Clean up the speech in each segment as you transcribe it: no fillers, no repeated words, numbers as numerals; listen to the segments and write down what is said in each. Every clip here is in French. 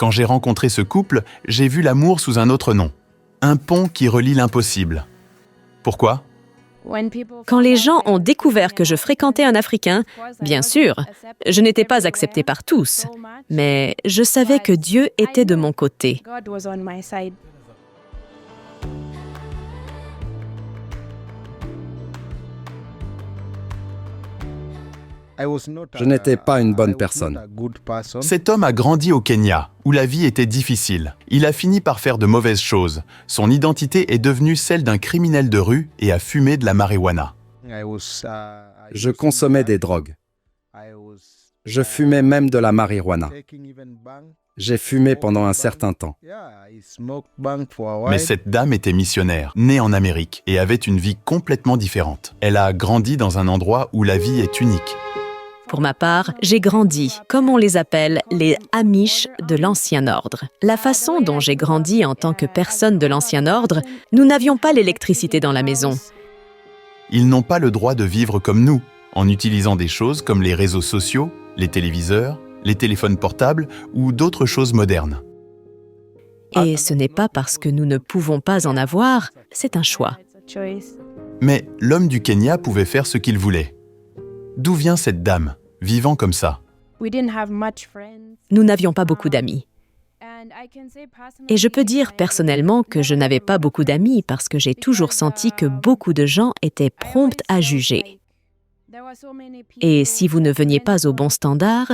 Quand j'ai rencontré ce couple, j'ai vu l'amour sous un autre nom. Un pont qui relie l'impossible. Pourquoi ? Quand les gens ont découvert que je fréquentais un Africain, bien sûr, je n'étais pas acceptée par tous, mais je savais que Dieu était de mon côté. Je n'étais pas une bonne personne. Cet homme a grandi au Kenya, où la vie était difficile. Il a fini par faire de mauvaises choses. Son identité est devenue celle d'un criminel de rue et a fumé de la marijuana. Je consommais des drogues. Je fumais même de la marijuana. J'ai fumé pendant un certain temps. Mais cette dame était missionnaire, née en Amérique, et avait une vie complètement différente. Elle a grandi dans un endroit où la vie est unique. Pour ma part, j'ai grandi, comme on les appelle, les Amish de l'Ancien Ordre. La façon dont j'ai grandi en tant que personne de l'Ancien Ordre, nous n'avions pas l'électricité dans la maison. Ils n'ont pas le droit de vivre comme nous, en utilisant des choses comme les réseaux sociaux, les téléviseurs, les téléphones portables ou d'autres choses modernes. Et ce n'est pas parce que nous ne pouvons pas en avoir, c'est un choix. Mais l'homme du Kenya pouvait faire ce qu'il voulait. D'où vient cette dame, vivant comme ça ? Nous n'avions pas beaucoup d'amis. Et je peux dire personnellement que je n'avais pas beaucoup d'amis parce que j'ai toujours senti que beaucoup de gens étaient prompts à juger. Et si vous ne veniez pas au bon standard,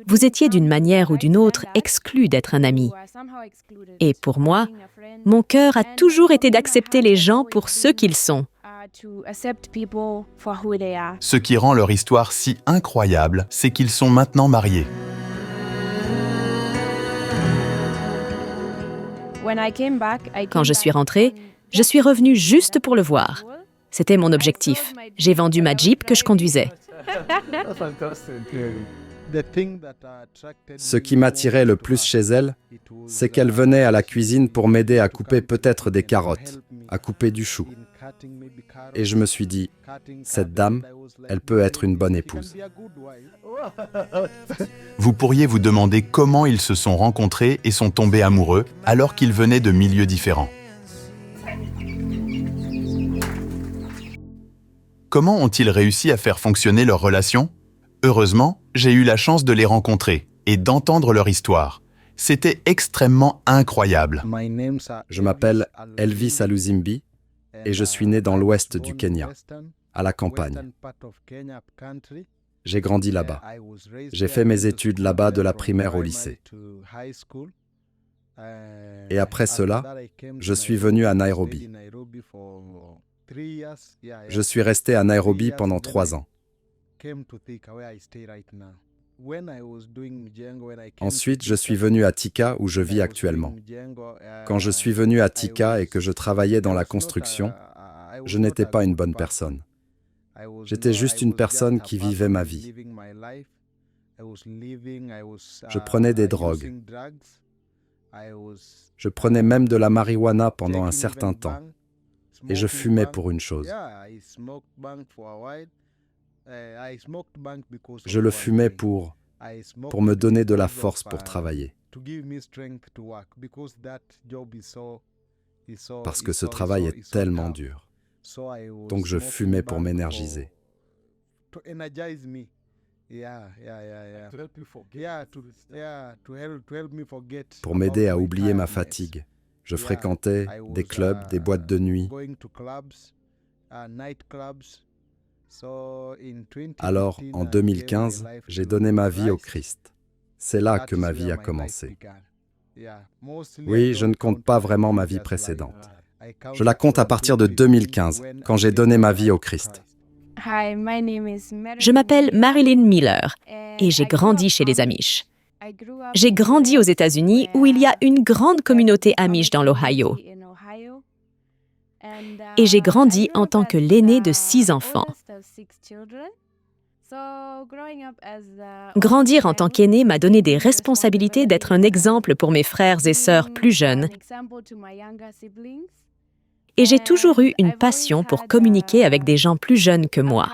vous étiez d'une manière ou d'une autre exclu d'être un ami. Et pour moi, mon cœur a toujours été d'accepter les gens pour ce qu'ils sont. Ce qui rend leur histoire si incroyable, c'est qu'ils sont maintenant mariés. Quand je suis rentrée, je suis revenue juste pour le voir. C'était mon objectif. J'ai vendu ma Jeep que je conduisais. Ce qui m'attirait le plus chez elle, c'est qu'elle venait à la cuisine pour m'aider à couper peut-être des carottes, à couper du chou. Et je me suis dit, cette dame, elle peut être une bonne épouse. Vous pourriez vous demander comment ils se sont rencontrés et sont tombés amoureux alors qu'ils venaient de milieux différents. Comment ont-ils réussi à faire fonctionner leur relation ? Heureusement, j'ai eu la chance de les rencontrer et d'entendre leur histoire. C'était extrêmement incroyable. Je m'appelle Elvis Aluzimbi et je suis né dans l'ouest du Kenya, à la campagne. J'ai grandi là-bas. J'ai fait mes études là-bas de la primaire au lycée. Et après cela, je suis venu à Nairobi. Je suis resté à Nairobi pendant 3 ans. Ensuite, je suis venu à Thika où je vis actuellement. Quand je suis venu à Thika et que je travaillais dans la construction, je n'étais pas une bonne personne. J'étais juste une personne qui vivait ma vie. Je prenais des drogues. Je prenais même de la marijuana pendant un certain temps. Et je fumais pour une chose. Je le fumais pour me donner de la force pour travailler. Parce que ce travail est tellement dur. Donc je fumais pour m'énergiser. Pour m'aider à oublier ma fatigue. Je fréquentais des clubs, des boîtes de nuit. Alors, en 2015, j'ai donné ma vie au Christ. C'est là que ma vie a commencé. Oui, je ne compte pas vraiment ma vie précédente. Je la compte à partir de 2015, quand j'ai donné ma vie au Christ. Je m'appelle Marilyn Miller et j'ai grandi chez les Amish. J'ai grandi aux États-Unis où il y a une grande communauté Amish dans l'Ohio. Et j'ai grandi en tant que l'aîné de 6 enfants. Grandir en tant qu'aîné m'a donné des responsabilités d'être un exemple pour mes frères et sœurs plus jeunes. Et j'ai toujours eu une passion pour communiquer avec des gens plus jeunes que moi.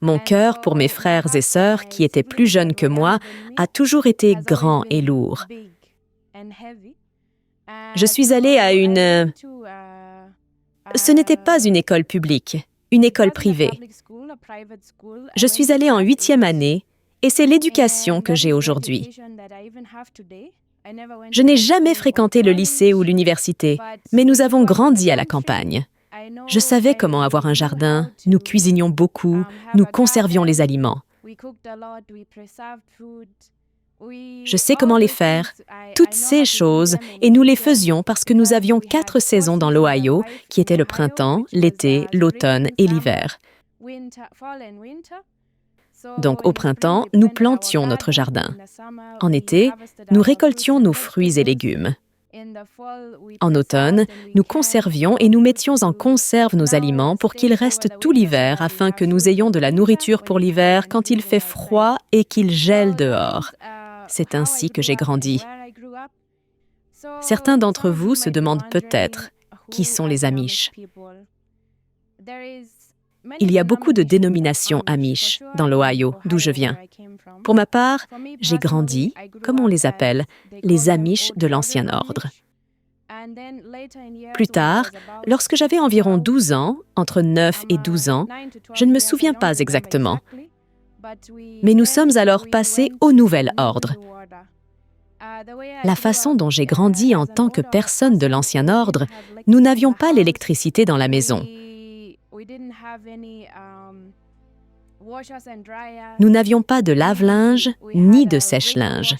Mon cœur pour mes frères et sœurs qui étaient plus jeunes que moi a toujours été grand et lourd. Je suis allée à une... Ce n'était pas une école publique, une école privée. Je suis allée en 8e année et c'est l'éducation que j'ai aujourd'hui. Je n'ai jamais fréquenté le lycée ou l'université, mais nous avons grandi à la campagne. Je savais comment avoir un jardin, nous cuisinions beaucoup, nous conservions les aliments. Je sais comment les faire, toutes ces choses, et nous les faisions parce que nous avions 4 saisons dans l'Ohio, qui étaient le printemps, l'été, l'automne et l'hiver. Donc au printemps, nous plantions notre jardin. En été, nous récoltions nos fruits et légumes. En automne, nous conservions et nous mettions en conserve nos aliments pour qu'ils restent tout l'hiver afin que nous ayons de la nourriture pour l'hiver quand il fait froid et qu'il gèle dehors. C'est ainsi que j'ai grandi. Certains d'entre vous se demandent peut-être qui sont les Amish. Il y a beaucoup de dénominations Amish dans l'Ohio, d'où je viens. Pour ma part, j'ai grandi, comme on les appelle, les Amish de l'Ancien Ordre. Plus tard, lorsque j'avais environ 12 ans, entre 9 et 12 ans, je ne me souviens pas exactement, mais nous sommes alors passés au Nouvel Ordre. La façon dont j'ai grandi en tant que personne de l'Ancien Ordre, nous n'avions pas l'électricité dans la maison. Nous n'avions pas de lave-linge ni de sèche-linge.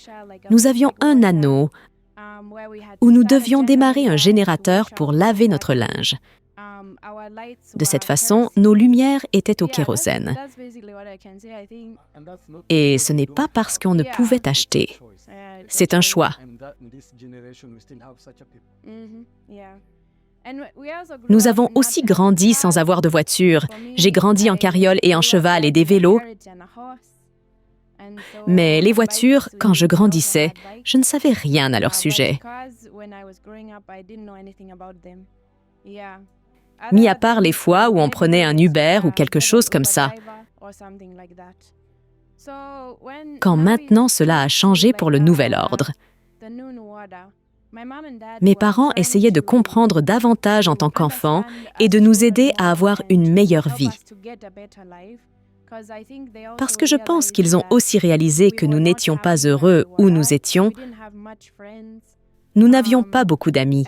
Nous avions un anneau où nous devions démarrer un générateur pour laver notre linge. De cette façon, nos lumières étaient au kérosène. Et ce n'est pas parce qu'on ne pouvait acheter. C'est un choix. Nous avons aussi grandi sans avoir de voiture. J'ai grandi en carriole et en cheval et des vélos. Mais les voitures, quand je grandissais, je ne savais rien à leur sujet. Mis à part les fois où on prenait un Uber ou quelque chose comme ça. Quand maintenant cela a changé pour le Nouvel Ordre, mes parents essayaient de comprendre davantage en tant qu'enfants et de nous aider à avoir une meilleure vie. Parce que je pense qu'ils ont aussi réalisé que nous n'étions pas heureux où nous étions. Nous n'avions pas beaucoup d'amis.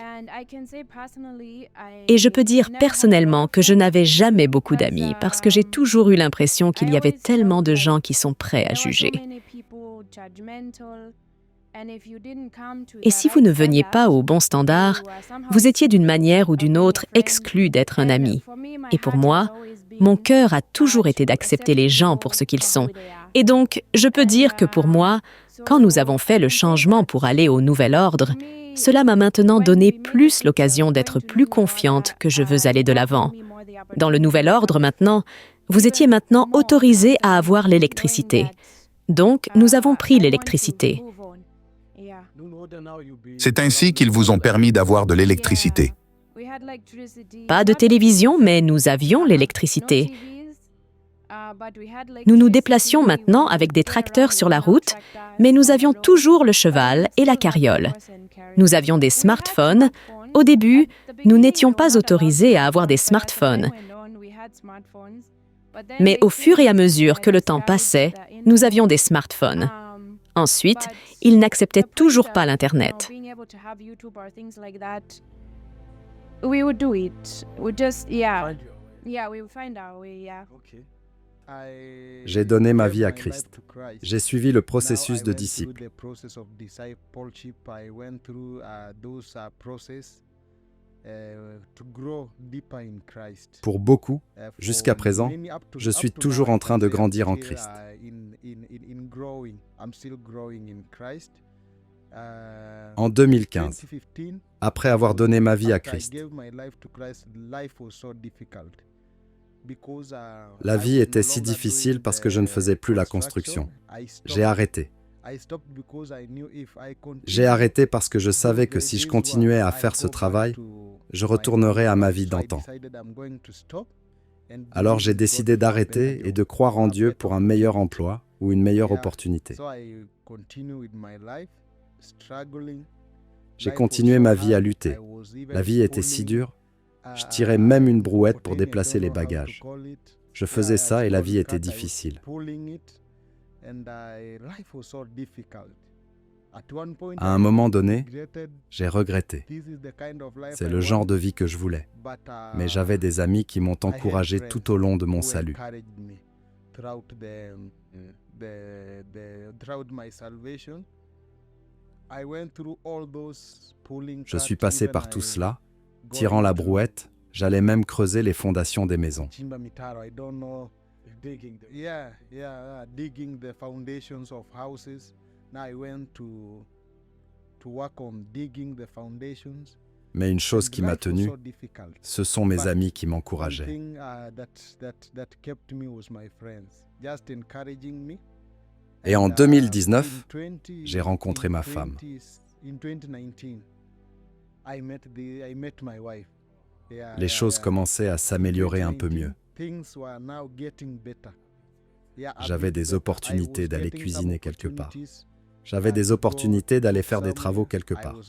Et je peux dire personnellement que je n'avais jamais beaucoup d'amis parce que j'ai toujours eu l'impression qu'il y avait tellement de gens qui sont prêts à juger. Et si vous ne veniez pas au bon standard, vous étiez d'une manière ou d'une autre exclu d'être un ami. Et pour moi, mon cœur a toujours été d'accepter les gens pour ce qu'ils sont. Et donc, je peux dire que pour moi, quand nous avons fait le changement pour aller au Nouvel Ordre, cela m'a maintenant donné plus l'occasion d'être plus confiante que je veux aller de l'avant. Dans le Nouvel Ordre maintenant, vous étiez maintenant autorisés à avoir l'électricité. Donc, nous avons pris l'électricité. C'est ainsi qu'ils vous ont permis d'avoir de l'électricité. Pas de télévision, mais nous avions l'électricité. Nous nous déplacions maintenant avec des tracteurs sur la route, mais nous avions toujours le cheval et la carriole. Nous avions des smartphones. Au début, nous n'étions pas autorisés à avoir des smartphones. Mais au fur et à mesure que le temps passait, nous avions des smartphones. Ensuite, ils n'acceptaient toujours pas l'Internet. J'ai donné ma vie à Christ. J'ai suivi le processus de disciple. Pour beaucoup, jusqu'à présent, je suis toujours en train de grandir en Christ. En 2015, après avoir donné ma vie à Christ, la vie était si difficile parce que je ne faisais plus la construction. J'ai arrêté. J'ai arrêté parce que je savais que si je continuais à faire ce travail, je retournerais à ma vie d'antan. Alors j'ai décidé d'arrêter et de croire en Dieu pour un meilleur emploi ou une meilleure opportunité. J'ai continué ma vie à lutter. La vie était si dure. Je tirais même une brouette pour déplacer les bagages. Je faisais ça et la vie était difficile. À un moment donné, j'ai regretté. C'est le genre de vie que je voulais. Mais j'avais des amis qui m'ont encouragé tout au long de mon salut. Je suis passé par tout cela. Tirant la brouette, j'allais même creuser les fondations des maisons. Mais une chose qui m'a tenu, ce sont mes amis qui m'encourageaient. Et en 2019, j'ai rencontré ma femme. Les choses commençaient à s'améliorer un peu mieux. J'avais des opportunités d'aller cuisiner quelque part. J'avais des opportunités d'aller faire des travaux quelque part.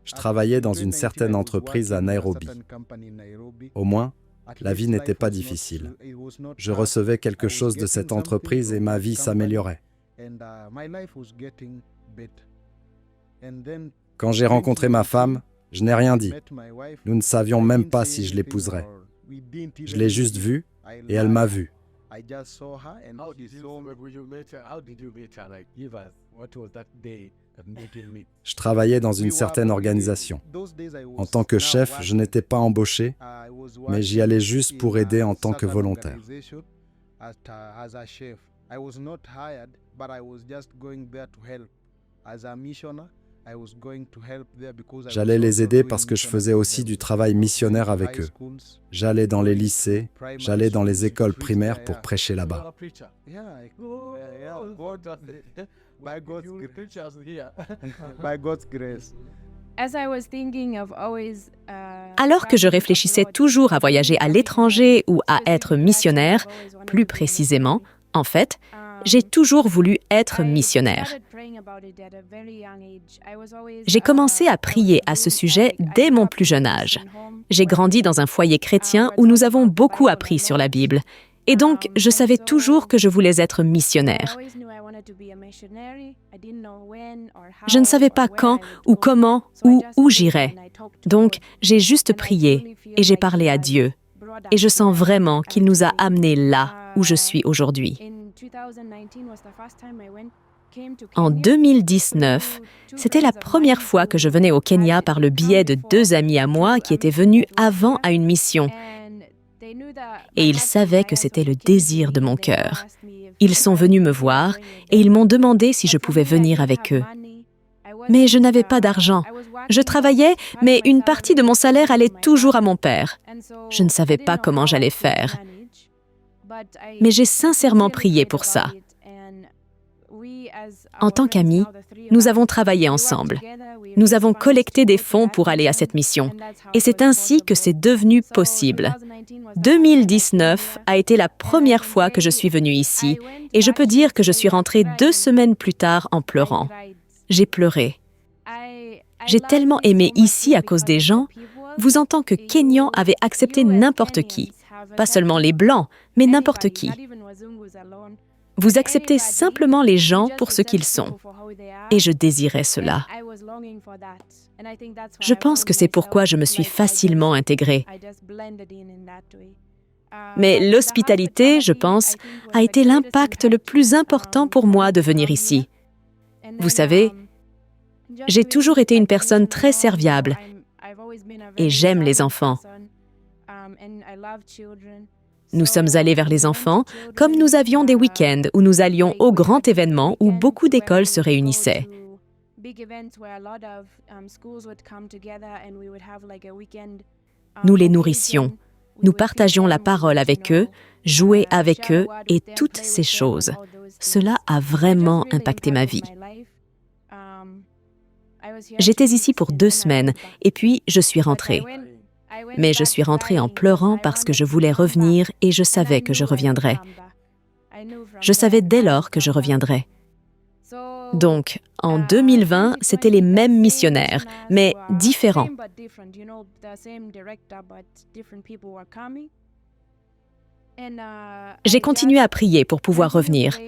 Je travaillais dans une certaine entreprise à Nairobi. Au moins, la vie n'était pas difficile. Je recevais quelque chose de cette entreprise et ma vie s'améliorait. Quand j'ai rencontré ma femme, je n'ai rien dit. Nous ne savions même pas si je l'épouserais. Je l'ai juste vue et elle m'a vu. Je travaillais dans une certaine organisation. En tant que chef, je n'étais pas embauché, mais j'y allais juste pour aider en tant que volontaire. J'allais les aider parce que je faisais aussi du travail missionnaire avec eux. J'allais dans les lycées, j'allais dans les écoles primaires pour prêcher là-bas. Alors que je réfléchissais toujours à voyager à l'étranger ou à être missionnaire, plus précisément, en fait, j'ai toujours voulu être missionnaire. J'ai commencé à prier à ce sujet dès mon plus jeune âge. J'ai grandi dans un foyer chrétien où nous avons beaucoup appris sur la Bible. Et donc, je savais toujours que je voulais être missionnaire. Je ne savais pas quand ou comment ou où j'irais. Donc, j'ai juste prié et j'ai parlé à Dieu. Et je sens vraiment qu'il nous a amenés là où je suis aujourd'hui. En 2019, c'était la première fois que je venais au Kenya par le biais de 2 amis à moi qui étaient venus avant à une mission. Et ils savaient que c'était le désir de mon cœur. Ils sont venus me voir et ils m'ont demandé si je pouvais venir avec eux. Mais je n'avais pas d'argent. Je travaillais, mais une partie de mon salaire allait toujours à mon père. Je ne savais pas comment j'allais faire. Mais j'ai sincèrement prié pour ça. En tant qu'amis, nous avons travaillé ensemble. Nous avons collecté des fonds pour aller à cette mission. Et c'est ainsi que c'est devenu possible. 2019 a été la première fois que je suis venue ici. Et je peux dire que je suis rentrée 2 semaines plus tard en pleurant. J'ai pleuré. J'ai tellement aimé ici à cause des gens. Vous, en tant que Kényan, avez accepté n'importe qui. Pas seulement les Blancs, mais n'importe qui. Vous acceptez simplement les gens pour ce qu'ils sont. Et je désirais cela. Je pense que c'est pourquoi je me suis facilement intégrée. Mais l'hospitalité, je pense, a été l'impact le plus important pour moi de venir ici. Vous savez, j'ai toujours été une personne très serviable et j'aime les enfants. Nous sommes allés vers les enfants, comme nous avions des week-ends où nous allions aux grands événements où beaucoup d'écoles se réunissaient. Nous les nourrissions, nous partagions la parole avec eux, jouer avec eux et toutes ces choses. Cela a vraiment impacté ma vie. J'étais ici pour 2 semaines et puis je suis rentrée. Mais je suis rentrée en pleurant parce que je voulais revenir et je savais que je reviendrais. Je savais dès lors que je reviendrais. Donc, en 2020, c'étaient les mêmes missionnaires, mais différents. J'ai continué à prier pour pouvoir revenir.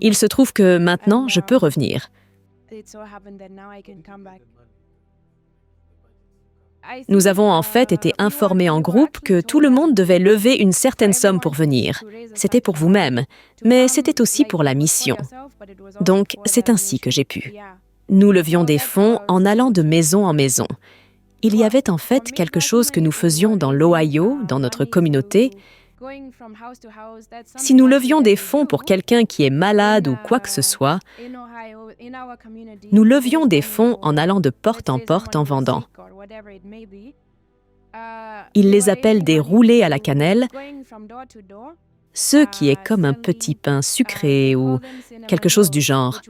Il se trouve que maintenant, je peux revenir. Nous avons en fait été informés en groupe que tout le monde devait lever une certaine somme pour venir. C'était pour vous-même, mais c'était aussi pour la mission. Donc, c'est ainsi que j'ai pu. Nous levions des fonds en allant de maison en maison. Il y avait en fait quelque chose que nous faisions dans l'Ohio, dans notre communauté. Si nous levions des fonds pour quelqu'un qui est malade ou quoi que ce soit, nous levions des fonds en allant de porte en vendant. Ils les appellent des roulés à la cannelle, ce qui est comme un petit pain sucré ou quelque chose du genre.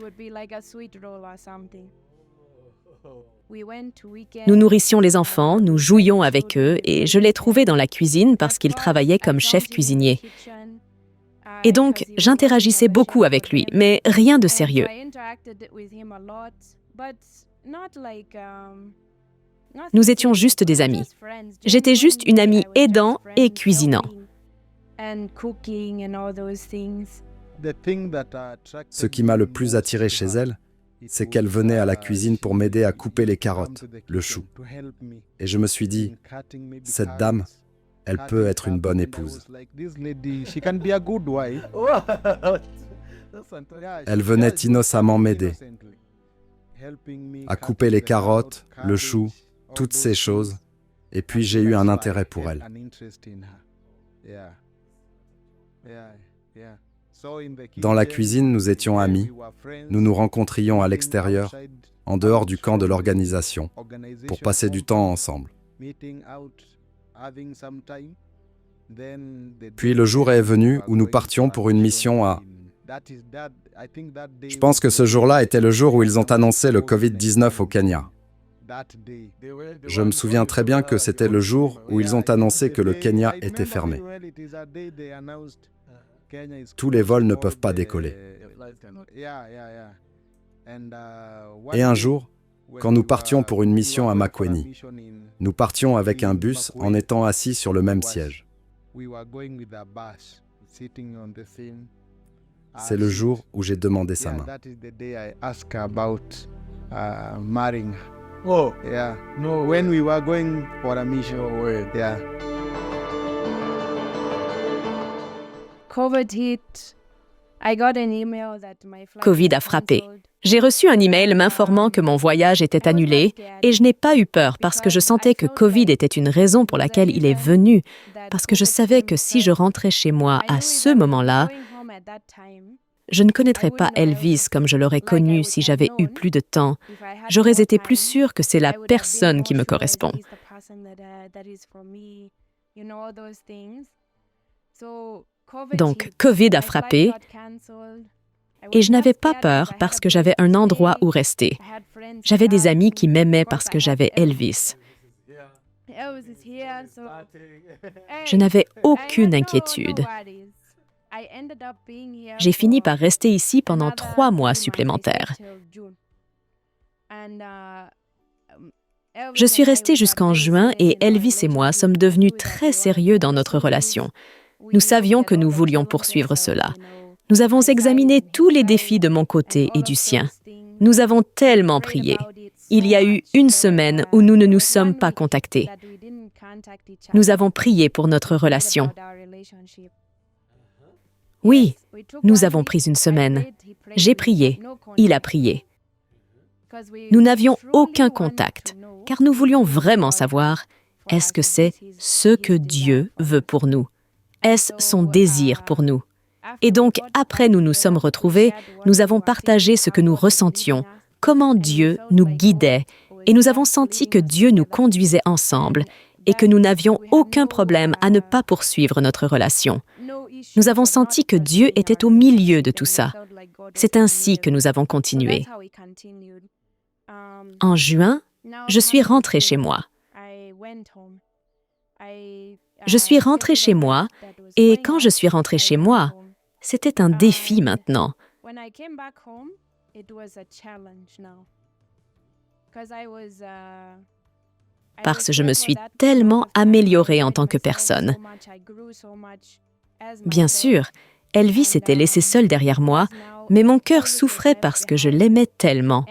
Nous nourrissions les enfants, nous jouions avec eux et je les trouvais dans la cuisine parce qu'il travaillait comme chef cuisinier. Et donc, j'interagissais beaucoup avec lui, mais rien de sérieux. Nous étions juste des amis. J'étais juste une amie aidant et cuisinant. Ce qui m'a le plus attiré chez elle, c'est qu'elle venait à la cuisine pour m'aider à couper les carottes, le chou. Et je me suis dit, cette dame, elle peut être une bonne épouse. Elle venait innocemment m'aider à couper les carottes, le chou, toutes ces choses, et puis j'ai eu un intérêt pour elle. Dans la cuisine, nous étions amis. Nous nous rencontrions à l'extérieur, en dehors du camp de l'organisation, pour passer du temps ensemble. Puis le jour est venu où nous partions pour une mission à... Je pense que ce jour-là était le jour où ils ont annoncé le Covid-19 au Kenya. Je me souviens très bien que c'était le jour où ils ont annoncé que le Kenya était fermé. Tous les vols ne peuvent pas décoller. Et un jour, quand nous partions pour une mission à Makueni, nous partions avec un bus en étant assis sur le même siège. C'est le jour où j'ai demandé sa main. Oh, yeah. No, when we were going for a mission, yeah. Covid a frappé. J'ai reçu un email m'informant que mon voyage était annulé et je n'ai pas eu peur parce que je sentais que Covid était une raison pour laquelle il est venu, parce que je savais que si je rentrais chez moi à ce moment-là, je ne connaîtrais pas Elvis comme je l'aurais connu si j'avais eu plus de temps. J'aurais été plus sûre que c'est la personne qui me correspond. Donc, Covid a frappé et je n'avais pas peur parce que j'avais un endroit où rester. J'avais des amis qui m'aimaient parce que j'avais Elvis. Je n'avais aucune inquiétude. J'ai fini par rester ici pendant 3 mois supplémentaires. Je suis restée jusqu'en juin et Elvis et moi sommes devenus très sérieux dans notre relation. Nous savions que nous voulions poursuivre cela. Nous avons examiné tous les défis de mon côté et du sien. Nous avons tellement prié. Il y a eu 1 semaine où nous ne nous sommes pas contactés. Nous avons prié pour notre relation. Oui, nous avons pris 1 semaine. J'ai prié, il a prié. Nous n'avions aucun contact, car nous voulions vraiment savoir, est-ce que c'est ce que Dieu veut pour nous? Est-ce son désir pour nous? Et donc, après nous nous sommes retrouvés, nous avons partagé ce que nous ressentions, comment Dieu nous guidait, et nous avons senti que Dieu nous conduisait ensemble et que nous n'avions aucun problème à ne pas poursuivre notre relation. Nous avons senti que Dieu était au milieu de tout ça. C'est ainsi que nous avons continué. En juin, je suis rentrée chez moi. Je suis rentrée chez moi, et quand je suis rentrée chez moi, c'était un défi maintenant. Parce que je me suis tellement améliorée en tant que personne. Bien sûr, Elvis s'était laissé seul derrière moi, mais mon cœur souffrait parce que je l'aimais tellement.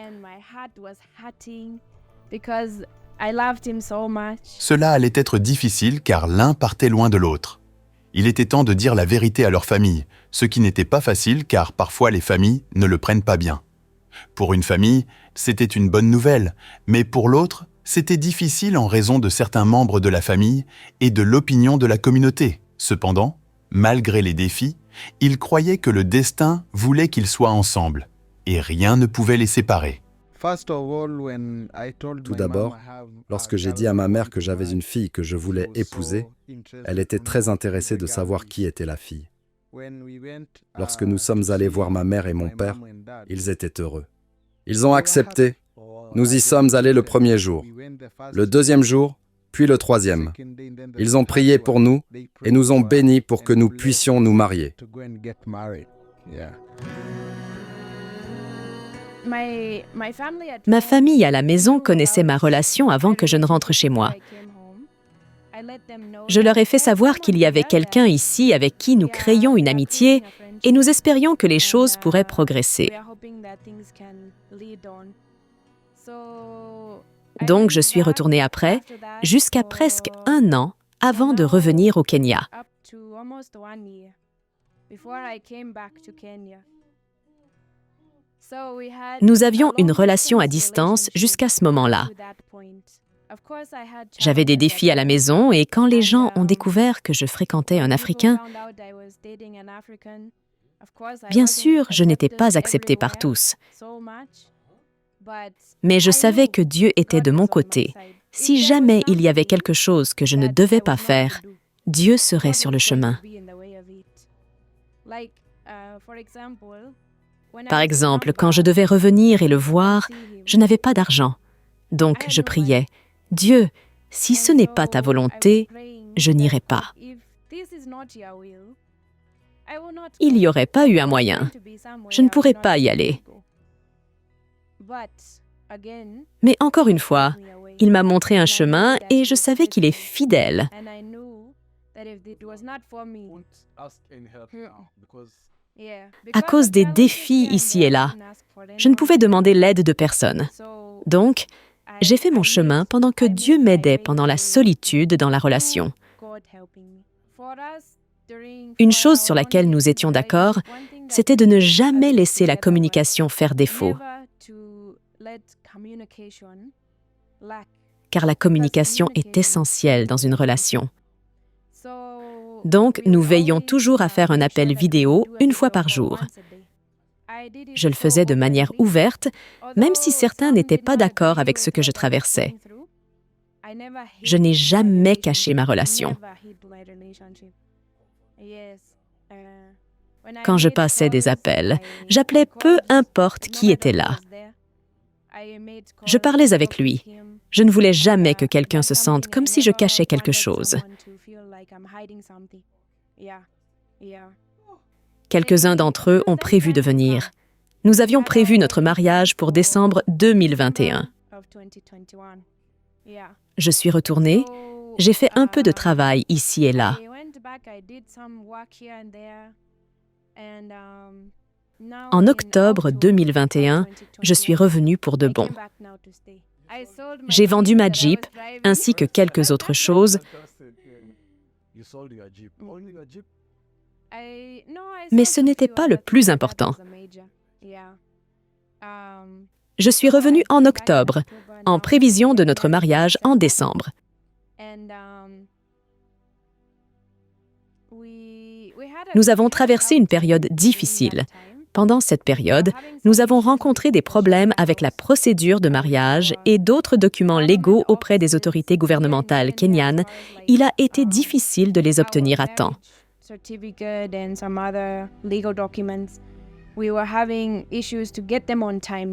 Cela allait être difficile car l'un partait loin de l'autre. Il était temps de dire la vérité à leur famille, ce qui n'était pas facile car parfois les familles ne le prennent pas bien. Pour une famille, c'était une bonne nouvelle, mais pour l'autre, c'était difficile en raison de certains membres de la famille et de l'opinion de la communauté. Cependant, malgré les défis, ils croyaient que le destin voulait qu'ils soient ensemble, et rien ne pouvait les séparer. Tout d'abord, lorsque j'ai dit à ma mère que j'avais une fille que je voulais épouser, elle était très intéressée de savoir qui était la fille. Lorsque nous sommes allés voir ma mère et mon père, ils étaient heureux. Ils ont accepté. Nous y sommes allés le premier jour, le deuxième jour, puis le troisième. Ils ont prié pour nous et nous ont bénis pour que nous puissions nous marier. Ma famille à la maison connaissait ma relation avant que je ne rentre chez moi. Je leur ai fait savoir qu'il y avait quelqu'un ici avec qui nous créions une amitié et nous espérions que les choses pourraient progresser. Donc je suis retournée après, jusqu'à presque 1 an avant de revenir au Kenya. Nous avions une relation à distance jusqu'à ce moment-là. J'avais des défis à la maison et quand les gens ont découvert que je fréquentais un Africain, bien sûr, je n'étais pas acceptée par tous. Mais je savais que Dieu était de mon côté. Si jamais il y avait quelque chose que je ne devais pas faire, Dieu serait sur le chemin. Par exemple, quand je devais revenir et le voir, je n'avais pas d'argent. Donc je priais, « Dieu, si ce n'est pas ta volonté, je n'irai pas. » Il n'y aurait pas eu un moyen. Je ne pourrais pas y aller. Mais encore une fois, il m'a montré un chemin et je savais qu'il est fidèle. À cause des défis ici et là, je ne pouvais demander l'aide de personne. Donc, j'ai fait mon chemin pendant que Dieu m'aidait pendant la solitude dans la relation. Une chose sur laquelle nous étions d'accord, c'était de ne jamais laisser la communication faire défaut. Car la communication est essentielle dans une relation. Donc, nous veillons toujours à faire un appel vidéo 1 fois par jour. Je le faisais de manière ouverte, même si certains n'étaient pas d'accord avec ce que je traversais. Je n'ai jamais caché ma relation. Quand je passais des appels, j'appelais peu importe qui était là. Je parlais avec lui. Je ne voulais jamais que quelqu'un se sente comme si je cachais quelque chose. Quelques-uns d'entre eux ont prévu de venir. Nous avions prévu notre mariage pour décembre 2021. Je suis retournée. J'ai fait un peu de travail ici et là. En octobre 2021, je suis revenue pour de bon. J'ai vendu ma Jeep ainsi que quelques autres choses. Mais ce n'était pas le plus important. Je suis revenue en octobre, en prévision de notre mariage en décembre. Nous avons traversé une période difficile. Pendant cette période, nous avons rencontré des problèmes avec la procédure de mariage et d'autres documents légaux auprès des autorités gouvernementales kenyanes. Il a été difficile de les obtenir à temps.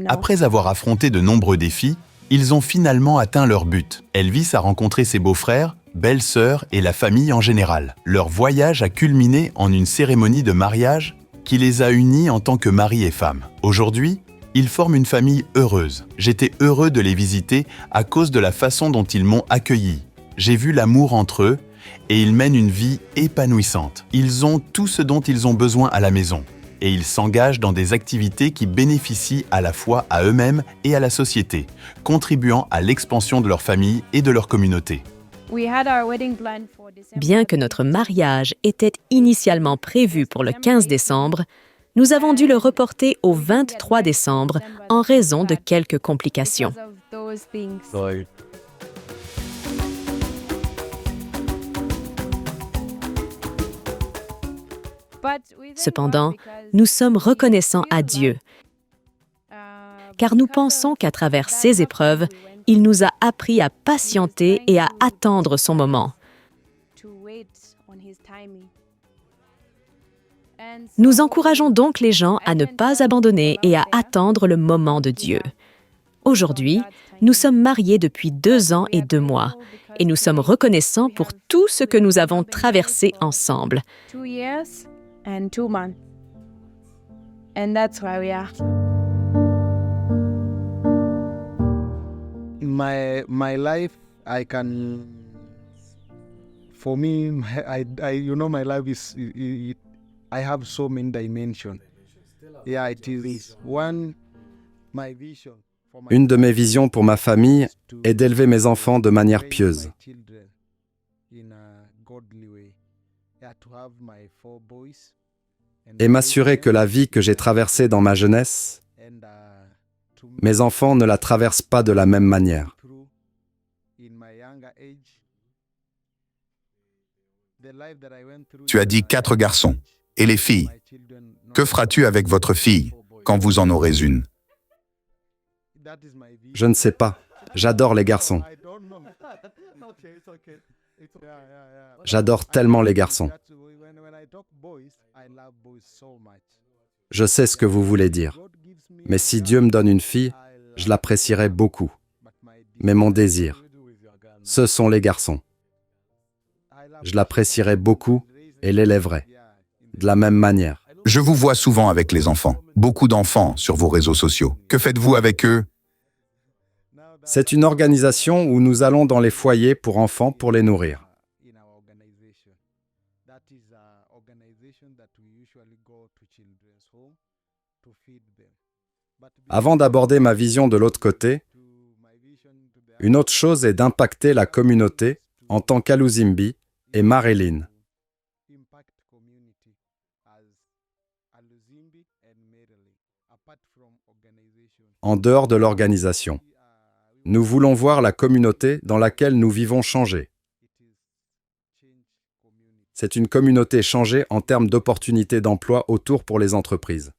Après avoir affronté de nombreux défis, ils ont finalement atteint leur but. Elvis a rencontré ses beaux-frères, belles-sœurs et la famille en général. Leur voyage a culminé en une cérémonie de mariage qui les a unis en tant que mari et femme. Aujourd'hui, ils forment une famille heureuse. J'étais heureux de les visiter à cause de la façon dont ils m'ont accueilli. J'ai vu l'amour entre eux et ils mènent une vie épanouissante. Ils ont tout ce dont ils ont besoin à la maison et ils s'engagent dans des activités qui bénéficient à la fois à eux-mêmes et à la société, contribuant à l'expansion de leur famille et de leur communauté. Bien que notre mariage était initialement prévu pour le 15 décembre, nous avons dû le reporter au 23 décembre en raison de quelques complications. Cependant, nous sommes reconnaissants à Dieu, car nous pensons qu'à travers ces épreuves, il nous a appris à patienter et à attendre son moment. Nous encourageons donc les gens à ne pas abandonner et à attendre le moment de Dieu. Aujourd'hui, nous sommes mariés depuis 2 ans et 2 mois et nous sommes reconnaissants pour tout ce que nous avons traversé ensemble. My life, I can. For me, my life is. I have so many dimensions. Yeah, it is one. My vision. Une de mes visions pour ma famille est d'élever mes enfants de manière pieuse. Et m'assurer que la vie que j'ai traversée dans ma jeunesse, mes enfants ne la traversent pas de la même manière. Tu as dit 4 garçons. Et les filles? Que feras-tu avec votre fille quand vous en aurez une? Je ne sais pas. J'adore les garçons. J'adore tellement les garçons. Je sais ce que vous voulez dire. Mais si Dieu me donne une fille, je l'apprécierai beaucoup. Mais mon désir, ce sont les garçons. Je l'apprécierai beaucoup et l'élèverai de la même manière. Je vous vois souvent avec les enfants. Beaucoup d'enfants sur vos réseaux sociaux. Que faites-vous avec eux? C'est une organisation où nous allons dans les foyers pour enfants pour les nourrir. Avant d'aborder ma vision de l'autre côté, une autre chose est d'impacter la communauté en tant qu'Aluzimbi et Marilyn. En dehors de l'organisation. Nous voulons voir la communauté dans laquelle nous vivons changer. C'est une communauté changée en termes d'opportunités d'emploi autour pour les entreprises.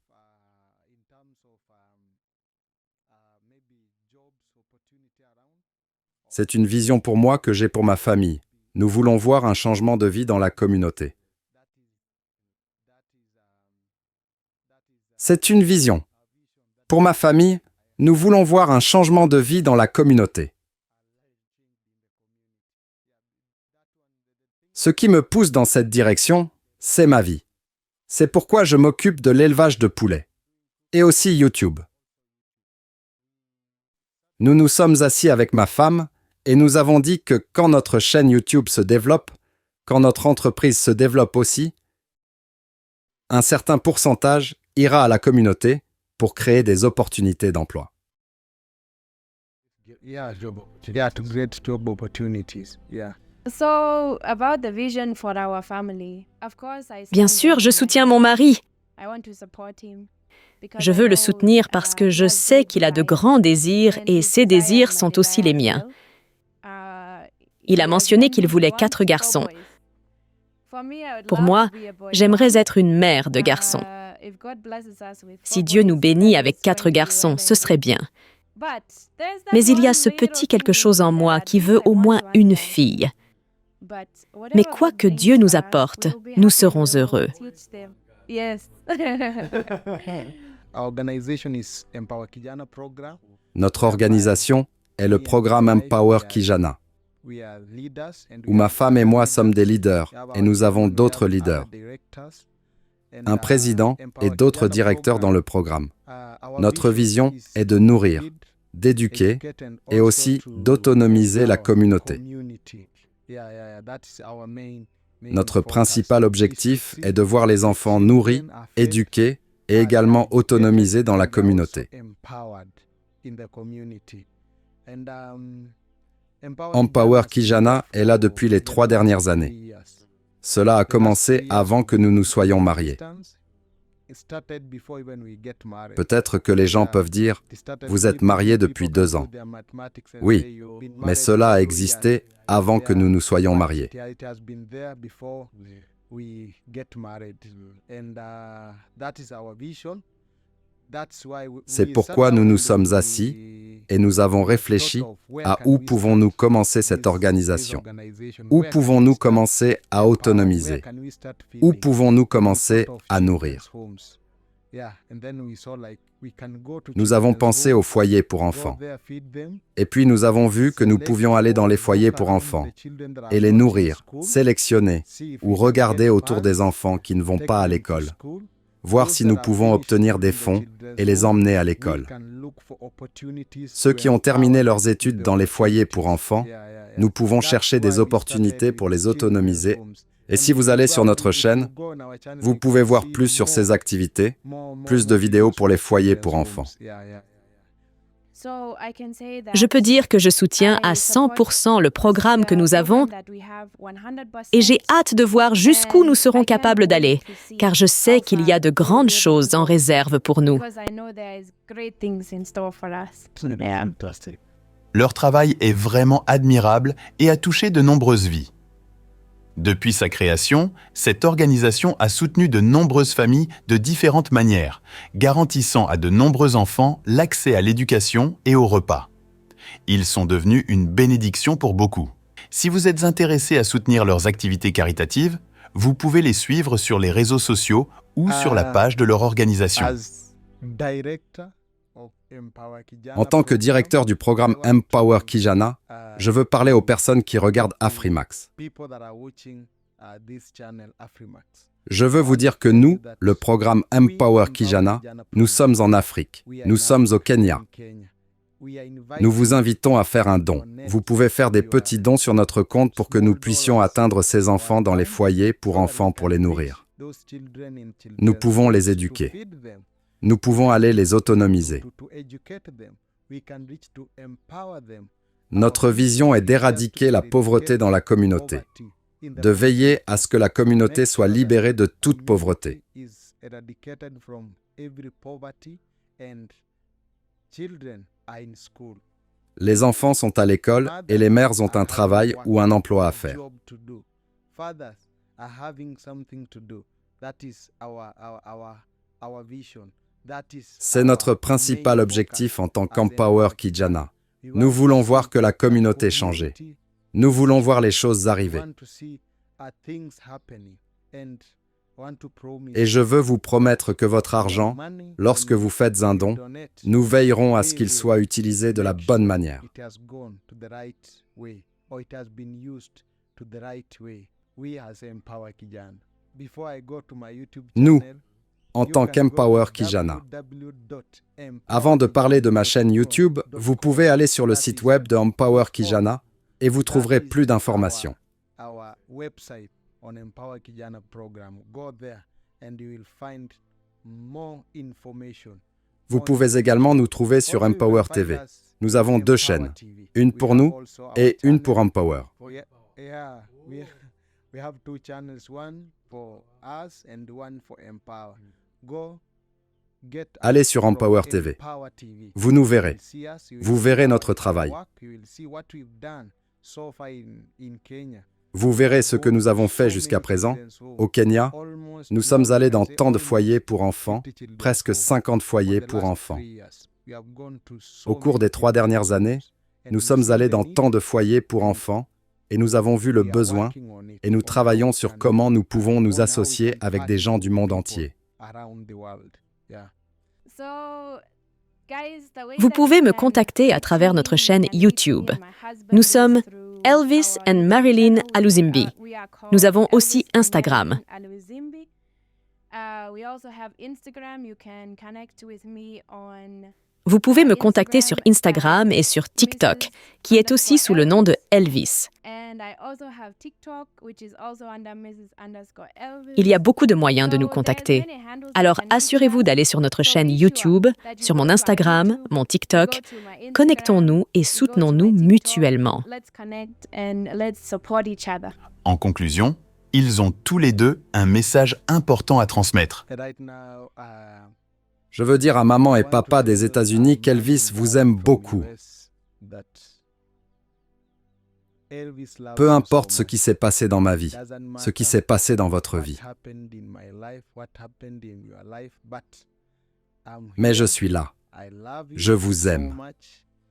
C'est une vision pour moi que j'ai pour ma famille. Nous voulons voir un changement de vie dans la communauté. C'est une vision. Pour ma famille, nous voulons voir un changement de vie dans la communauté. Ce qui me pousse dans cette direction, c'est ma vie. C'est pourquoi je m'occupe de l'élevage de poulets. Et aussi YouTube. Nous nous sommes assis avec ma femme et nous avons dit que quand notre chaîne YouTube se développe, quand notre entreprise se développe aussi, un certain pourcentage ira à la communauté pour créer des opportunités d'emploi. To create job opportunities. Yeah. Bien sûr, je soutiens mon mari. Je veux le soutenir parce que je sais qu'il a de grands désirs et ses désirs sont aussi les miens. Il a mentionné qu'il voulait 4 garçons. Pour moi, j'aimerais être une mère de garçons. Si Dieu nous bénit avec 4 garçons, ce serait bien. Mais il y a ce petit quelque chose en moi qui veut au moins une fille. Mais quoi que Dieu nous apporte, nous serons heureux. Yes. Our organization is Empower Kijana program. Notre organisation est le programme Empower Kijana, We are leaders and où ma femme et moi sommes des leaders et nous avons d'autres leaders, un président et d'autres directeurs dans le programme. Notre vision est de nourrir, d'éduquer et aussi d'autonomiser la communauté. Notre principal objectif est de voir les enfants nourris, éduqués et également autonomisés dans la communauté. Empower Kijana est là depuis les 3 dernières années. Cela a commencé avant que nous nous soyons mariés. Peut-être que les gens peuvent dire « Vous êtes mariés depuis 2 ans ». Oui, mais cela a existé avant que nous nous soyons mariés. C'est pourquoi nous nous sommes assis et nous avons réfléchi à où pouvons-nous commencer cette organisation. Où pouvons-nous commencer à autonomiser? Où pouvons-nous commencer à nourrir? Nous avons pensé aux foyers pour enfants. Et puis nous avons vu que nous pouvions aller dans les foyers pour enfants et les nourrir, sélectionner ou regarder autour des enfants qui ne vont pas à l'école, voir si nous pouvons obtenir des fonds et les emmener à l'école. Ceux qui ont terminé leurs études dans les foyers pour enfants, nous pouvons chercher des opportunités pour les autonomiser. Et si vous allez sur notre chaîne, vous pouvez voir plus sur ces activités, plus de vidéos pour les foyers pour enfants. Je peux dire que je soutiens à 100% le programme que nous avons et j'ai hâte de voir jusqu'où nous serons capables d'aller, car je sais qu'il y a de grandes choses en réserve pour nous. Leur travail est vraiment admirable et a touché de nombreuses vies. Depuis sa création, cette organisation a soutenu de nombreuses familles de différentes manières, garantissant à de nombreux enfants l'accès à l'éducation et au repas. Ils sont devenus une bénédiction pour beaucoup. Si vous êtes intéressé à soutenir leurs activités caritatives, vous pouvez les suivre sur les réseaux sociaux ou sur la page de leur organisation. En tant que directeur du programme Empower Kijana, je veux parler aux personnes qui regardent Afrimax. Je veux vous dire que nous, le programme Empower Kijana, nous sommes en Afrique. Nous sommes au Kenya. Nous vous invitons à faire un don. Vous pouvez faire des petits dons sur notre compte pour que nous puissions atteindre ces enfants dans les foyers pour enfants pour les nourrir. Nous pouvons les éduquer. Nous pouvons aller les autonomiser. Notre vision est d'éradiquer la pauvreté dans la communauté, de veiller à ce que la communauté soit libérée de toute pauvreté. Les enfants sont à l'école et les mères ont un travail ou un emploi à faire. C'est notre principal objectif en tant qu'Empower Kijana. Nous voulons voir que la communauté changer. Nous voulons voir les choses arriver. Et je veux vous promettre que votre argent, lorsque vous faites un don, nous veillerons à ce qu'il soit utilisé de la bonne manière. Nous, en tant qu'Empower Kijana. Avant de parler de ma chaîne YouTube, vous pouvez aller sur le site web de Empower Kijana et vous trouverez plus d'informations. Vous pouvez également nous trouver sur Empower TV. Nous avons 2 chaînes, une pour nous et une pour Empower. Allez sur Empower TV. Vous nous verrez. Vous verrez notre travail. Vous verrez ce que nous avons fait jusqu'à présent. Au Kenya, nous sommes allés dans tant de foyers pour enfants, presque 50 foyers pour enfants. Au cours des 3 dernières années, nous sommes allés dans tant de foyers pour enfants et nous avons vu le besoin et nous travaillons sur comment nous pouvons nous associer avec des gens du monde entier. Vous pouvez me contacter à travers notre chaîne YouTube. Nous sommes Elvis and Marilyn Aluzimbi. Nous avons aussi Instagram. Vous pouvez me contacter sur Instagram et sur TikTok, qui est aussi sous le nom de Elvis. Il y a beaucoup de moyens de nous contacter. Alors assurez-vous d'aller sur notre chaîne YouTube, sur mon Instagram, mon TikTok. Connectons-nous et soutenons-nous mutuellement. En conclusion, ils ont tous les deux un message important à transmettre. Je veux dire à maman et papa des États-Unis qu'Elvis vous aime beaucoup. Peu importe ce qui s'est passé dans ma vie, ce qui s'est passé dans votre vie. Mais je suis là. Je vous aime.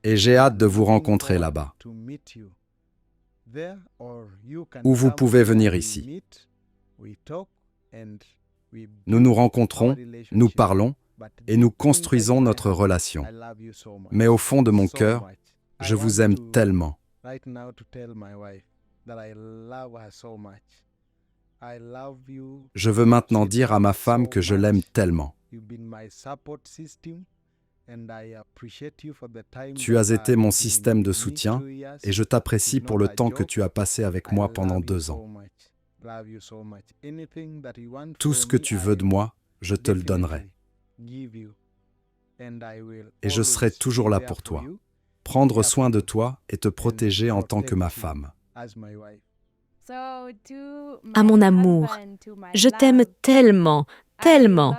Et j'ai hâte de vous rencontrer là-bas. Ou vous pouvez venir ici. Nous nous rencontrons, nous parlons, et nous construisons notre relation. Mais au fond de mon cœur, je vous aime tellement. Je veux maintenant dire à ma femme que je l'aime tellement. Tu as été mon système de soutien et je t'apprécie pour le temps que tu as passé avec moi pendant 2 ans. Tout ce que tu veux de moi, je te le donnerai. Et je serai toujours là pour toi, prendre soin de toi et te protéger en tant que ma femme. À mon amour, je t'aime tellement, tellement.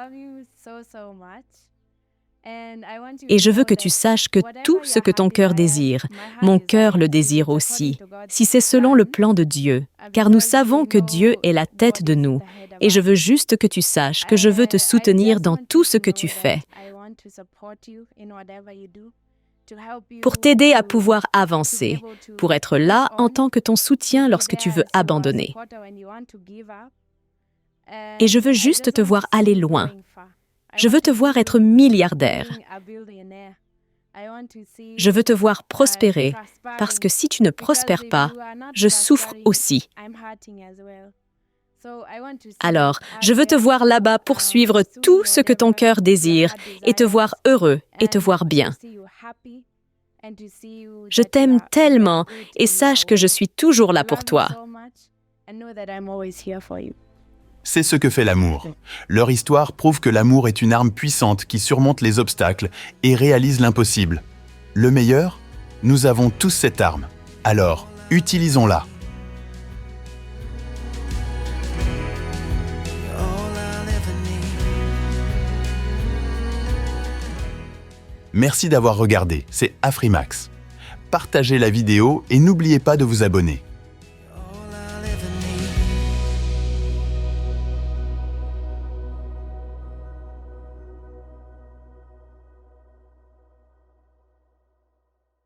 Et je veux que tu saches que tout ce que ton cœur désire, mon cœur le désire aussi, si c'est selon le plan de Dieu, car nous savons que Dieu est la tête de nous. Et je veux juste que tu saches que je veux te soutenir dans tout ce que tu fais, pour t'aider à pouvoir avancer, pour être là en tant que ton soutien lorsque tu veux abandonner. Et je veux juste te voir aller loin. Je veux te voir être milliardaire. Je veux te voir prospérer, parce que si tu ne prospères pas, je souffre aussi. Alors, je veux te voir là-bas poursuivre tout ce que ton cœur désire et te voir heureux et te voir bien. Je t'aime tellement et sache que je suis toujours là pour toi. C'est ce que fait l'amour. Leur histoire prouve que l'amour est une arme puissante qui surmonte les obstacles et réalise l'impossible. Le meilleur, nous avons tous cette arme. Alors, utilisons-la. Merci d'avoir regardé, c'est Afrimax. Partagez la vidéo et n'oubliez pas de vous abonner.